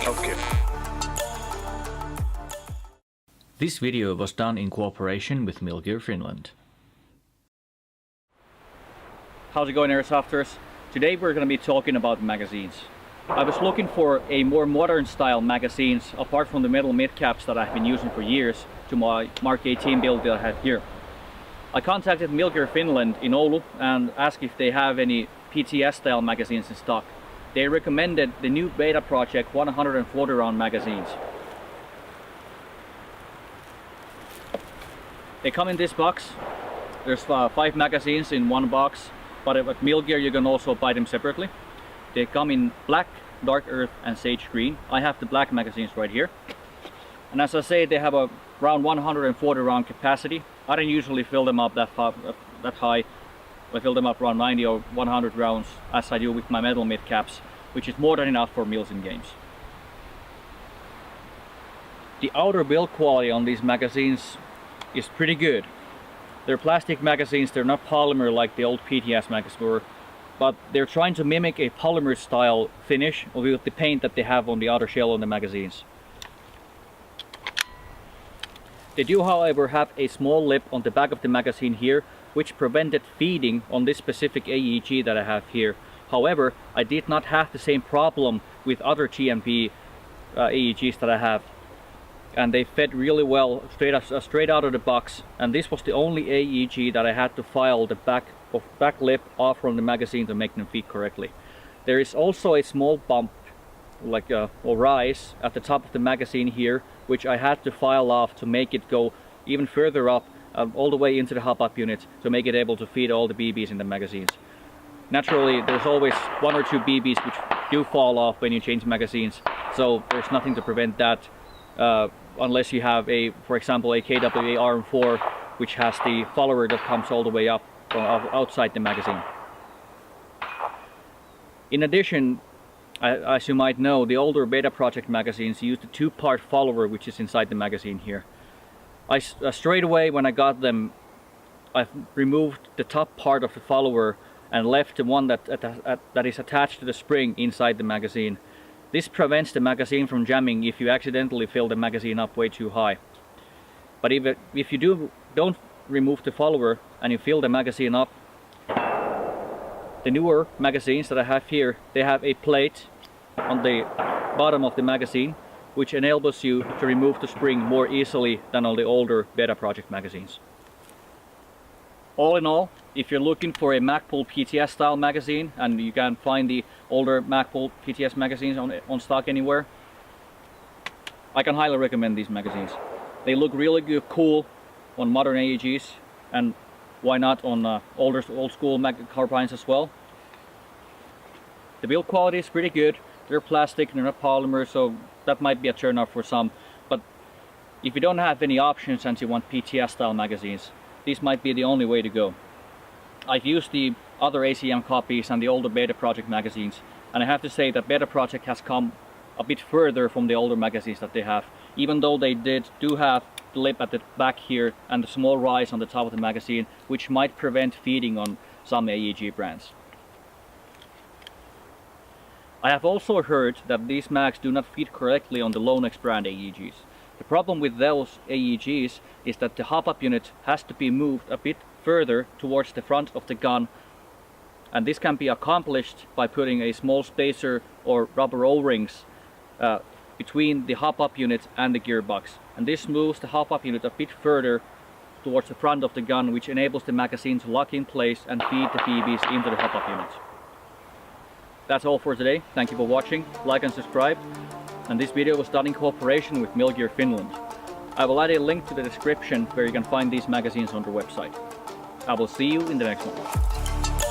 Okay. This video was done in cooperation with Milgear Finland. How's it going, airsofters? Today we're going to be talking about magazines. I was looking for a more modern style magazines apart from the metal mid-caps that I've been using for years to my Mark 18 build that I have here. I contacted Milgear Finland in Oulu and asked if they have any PTS style magazines in stock. They recommended the new Beta Project 140 round magazines. They come in this box. There's 5 magazines in one box, but at Milgear you can also buy them separately. They come in black, dark earth and sage green. I have the black magazines right here. And as I say, they have around 140 round capacity. I don't usually fill them up that high. I fill them up around 90 or 100 rounds as I do with my metal mid caps, which is more than enough for meals and games. The outer build quality on these magazines is pretty good. They're plastic magazines, they're not polymer like the old PTS magazines were, but they're trying to mimic a polymer style finish with the paint that they have on the outer shell on the magazines. They do, however, have a small lip on the back of the magazine here, which prevented feeding on this specific AEG that I have here. However, I did not have the same problem with other GMP AEGs that I have, and they fed really well straight out of the box. And this was the only AEG that I had to file the back lip off from the magazine to make them feed correctly. There is also a small bump, like or rise, at the top of the magazine here, which I had to file off to make it go even further up, all the way into the hop-up unit, to make it able to feed all the BBs in the magazines. Naturally, there's always 1 or 2 BBs which do fall off when you change magazines, so there's nothing to prevent that, unless you have for example, a KWA RM4, which has the follower that comes all the way up outside the magazine. In addition, as you might know, the older Beta Project magazines used a 2-part follower which is inside the magazine here. Straight away when I got them, I removed the top part of the follower and left the one that is attached to the spring inside the magazine. This prevents the magazine from jamming if you accidentally fill the magazine up way too high. But if you don't remove the follower and you fill the magazine up, the newer magazines that I have here, they have a plate on the bottom of the magazine which enables you to remove the spring more easily than on the older Beta Project magazines. All in all, if you're looking for a Magpul PTS style magazine, and you can find the older Magpul PTS magazines on stock anywhere, I can highly recommend these magazines. They look really good, cool on modern AEGs, and why not on old school carbines as well. The build quality is pretty good. They're plastic, they're not polymer, so that might be a turn off for some. But if you don't have any options and you want PTS style magazines, these might be the only way to go. I've used the other ACM copies and the older Beta Project magazines, and I have to say that Beta Project has come a bit further from the older magazines that they have, even though they do have the lip at the back here and the small rise on the top of the magazine, which might prevent feeding on some AEG brands. I have also heard that these mags do not feed correctly on the Lonex brand AEGs. The problem with those AEGs is that the hop-up unit has to be moved a bit further towards the front of the gun, and this can be accomplished by putting a small spacer or rubber O-rings between the hop-up unit and the gearbox, and this moves the hop-up unit a bit further towards the front of the gun, which enables the magazine to lock in place and feed the BBs into the hop-up unit. That's all for today. Thank you for watching, like and subscribe, and this video was done in cooperation with Milgear Finland. I will add a link to the description where you can find these magazines on their website. I will see you in the next one.